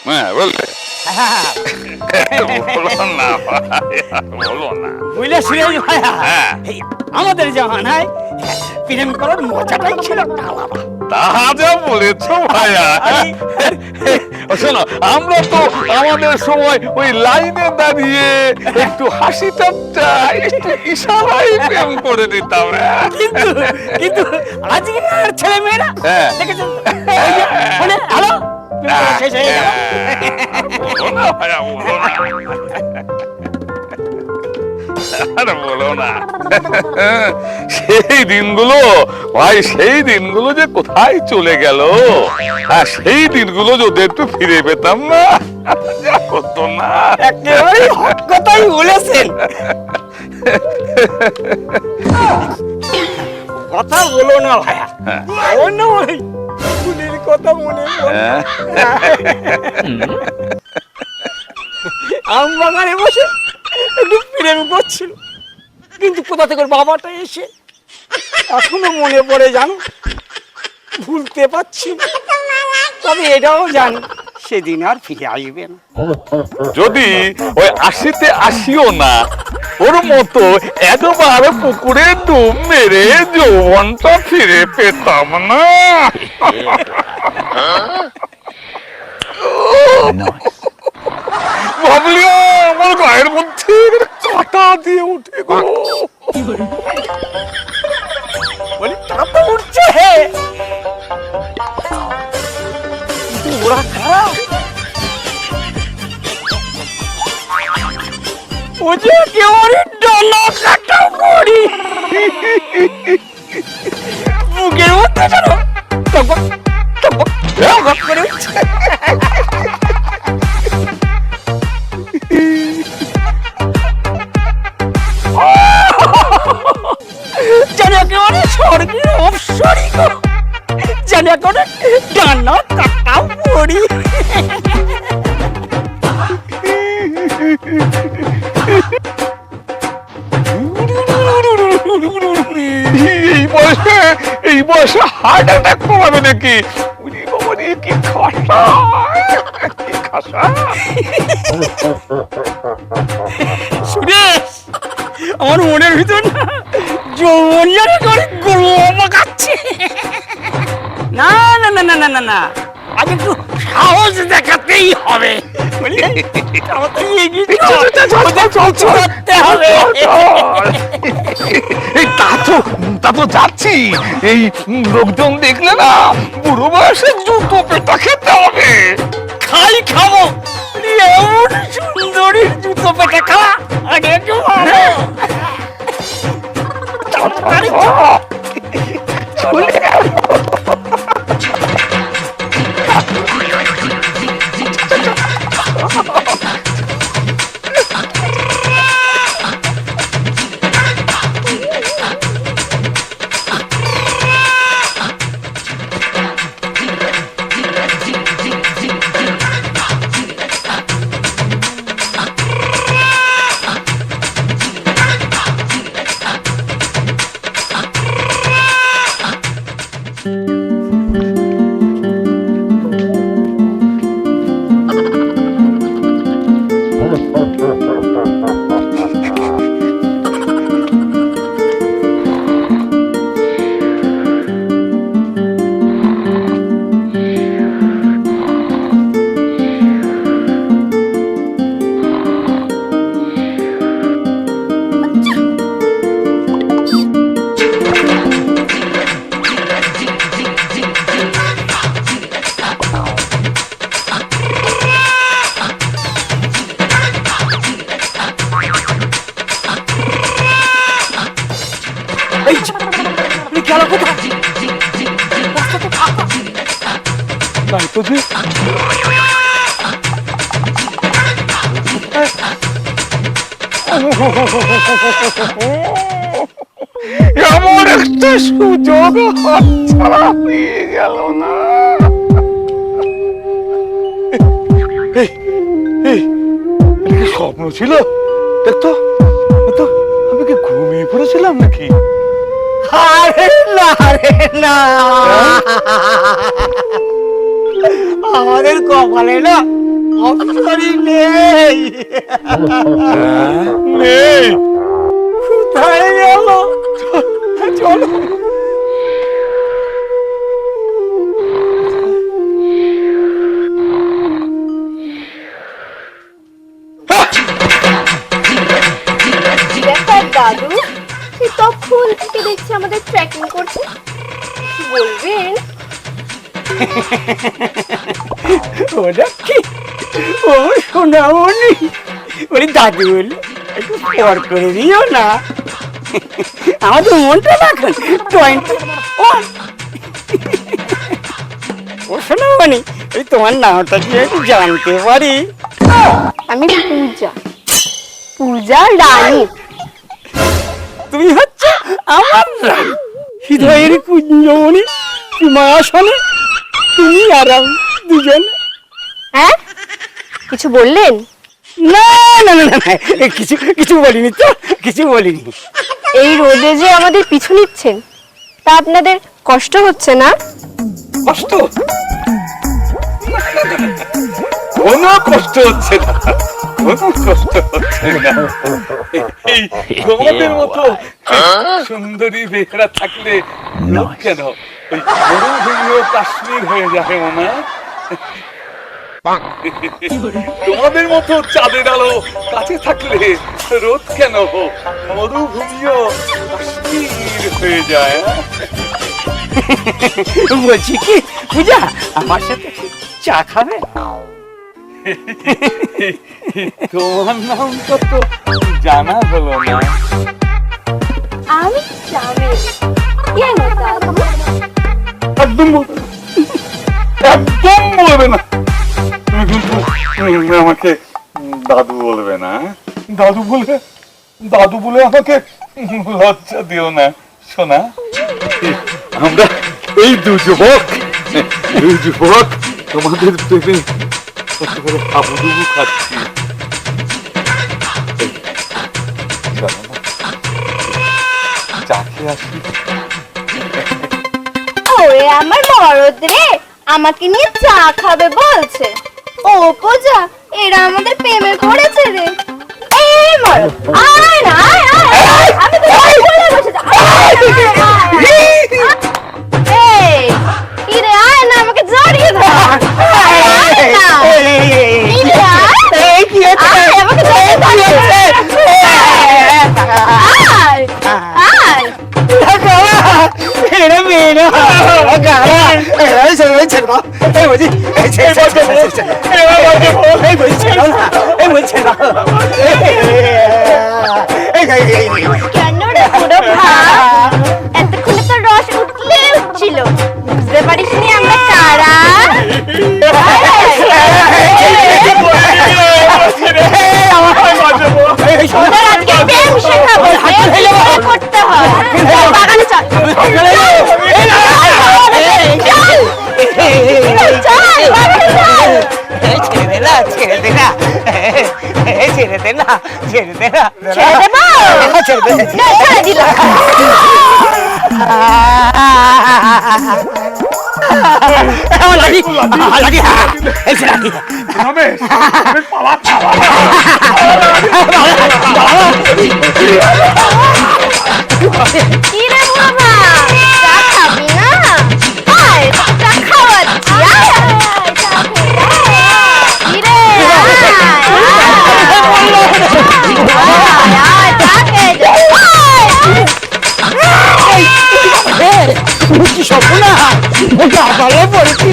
হ্যাঁ বললে বলো না ভাইয়া, বলো না। বুঝলে সুরেশ ভাইয়া, হ্যাঁ। এই আমাদের জামানায় প্রেম করার মজাটাই ছিল একটা আলাদা। তা যা বলেছো ভাইয়া। শোনো, আমরা তো আমাদের সময় ওই লাইনে দাঁড়িয়ে একটু হাসি ঠাট্টা একটু ইশারায় প্রেম করে দিতাম। কিন্তু কিন্তু আজকের ছেলে মেয়েরা হ্যাঁ। দেখেছেন তো, ওই যে ফোনে হ্যালো প্রেম করা শেষ হয়ে গেল। বলো না ভাইয়া, বলো না। আর বলো না। সেই দিনগুলো ভাই, সেই দিনগুলো যে কোথায় চলে গেল। আর সেই দিনগুলো যদি একটু ফিরে পেতাম না, যা হতো না। একেবারে হক কথাই বলেছেন। কথা বলো না ভাইয়া, অন্য ওই ফুলের কথা মনে পড়ে। আম বাগানে বসে একটু প্রেম করছিল, কিন্তু কোথা থেকে ওর বাবাটা এসে এখনো মনে পড়ে, জানো, ভুলতে পারছি না। তবে এটাও জানি সেদিন আর ফিরে আসবে না। যদি ওই 80-তে আসিও না, ওর মতো একবার পুকুরে ডুব মেরে যৌবনটা ফিরে পেতাম না। ভাবলিও আমার গায়ের মধ্যে কাঁটা দিয়ে উঠে গো। বলি তা তো উঠছে, কিন্তু ওরা খারাপ। ও যে একেবারে ডানা কাটা পড়ি, মুখের মধ্যে জানো টপক টপক টপক করে উঠছে। যেন একেবারে স্বর্গের অপসরী গো, যেন একেবারে ডানা কাটা পড়ি। এই বয়সে হার্ট অ্যাটাক কমাবে নাকি? কি খাসা, কি খাসা। সুরেশ, আমার মনের ভিতর না যৌবন জানি করে গরম খাচ্ছে। না না না না না না না, আজ একটু সাহস দেখাতেই হবে। বুঝলি? আমাদের এগিয়ে করতে হবে। এই তা তো যাচ্ছি। এই লোকজন দেখলে না বুড়ো বয়সে জুতো পেটা খেতে হবে। খাই খাবো, এমন সুন্দরীর জুতো পেটে খাওয়া আগে একটু ভালো। তাড়াতাড়ি চলে গেল। গেল কোথায়? রাস্তা তো ফাঁকা। তাই তো যে এমন একটা সুযোগ হাতছাড়া হয়ে গেল না। এই এই এটা কি স্বপ্ন ছিল? দেখতো তো আমি কি ঘুমিয়ে পড়েছিলাম নাকি? আরে না রে না, আমাদের কপালে না অপসরি নেই। নেই। কোথায় গেল? চলো। ব্যাপার দাদু, সে তখন থেকে দেখছি আমাদের ট্র্যাকিং করছে। কি বলবেন? ওটা কি? ও সোনামণি, ওই দাদু বলে একটু পর করে দিও না, আমাদের মনটা রাখুন। 21 ও সোনামণি, ওই তোমার নামটা কি একটু জানতে পারি? আমি পূজা, পূজা রানী। তুমি হচ্ছে আমার রানী, হৃদয়ের কুঞ্জমণি, সীমাসনে তুমি আর আমি দুজন। হ্যাঁ, কিছু বললেন? না না না না, কিছু কিছু বলিনি তো, কিছু বলিনি। এই রোদে যে আমাদের পিছু নিচ্ছেন, তা আপনাদের কষ্ট হচ্ছে না? কষ্ট? কোনো কষ্ট হচ্ছে না, কোনো কষ্ট হচ্ছে না। এই তোমাদের মতো সুন্দরী মেয়েরা থাকলে লোক কেন ওই মরুভূমিও কাশ্মীর হয়ে যাবে মনে। তোমাদের মতো চাঁদের আলো কাছে থাকলে রোদ কেন মরুভূমিও কাশ্মীর হয়ে যায়। বলছি কি পূজা, আমার সাথে চা খাবে? তোমার নামটা তো জানা হলো না। আমি চামেলি। কেন দাদু? একদম বলবে না, একদম বলবে না। তুমি কিন্তু আমাকে দাদু বলবে না। দাদু বলে, দাদু বলে আমাকে লজ্জা দিও না সোনা। আমরা এই দু যুবক তোমাদের প্রেমে কত করে হাবুডুবু খাচ্ছি। চলো না, চা খেয়ে আসি। ওরে আমার মরদ রে, আমাকে নিয়ে চা খাবে বলছে। ও পূজা, এরা আমাদের প্রেমে পড়েছে রে। এই মরদ, আয় না, আয় আয় আয়, আমি তো বলে বসে আছি। এই কি রে, আয় না, আমাকে জড়িয়ে ধর। আয় না, কি রে, আয়। কি হচ্ছে? আয়, আমাকে জড়িয়ে ধর। আয় আয়। এরা মেয়ে না, গাড়া, এরা ছেড়ে দাও। এই বলছি, এই ছেড়ে দাও, এই বলছি না, এই বলছি না। কেন রে পুরো ভাব? এতক্ষণে তো রস উঠলে উঠছিল, বুঝতে পারিস নি আমরা কারা? তোদের আজকে প্রেম শেখাবো, প্রেম কিভাবে করতে হয়। চল, বাগানে চল। চল, বাগানে চল। ছেড়ে দে না, ছেড়ে দে না, ছেড়ে দে না, ছেড়ে দে না, ছেড়ে দেবো? ছেড়ে দে। না, ছেড়ে দিলাম। লাঠি, লাঠি, এই যে লাঠি। রমেশ, পালা কি রে বাবা, চা খাবি না? আয়, তোকে চা খাওয়াচ্ছি। আয়, আয়, আয়, চা খেয়ে আয়। কি রে, আয়, আয়, চা খেয়ে যা। আয়। কি সব না, গালে পড়েছি।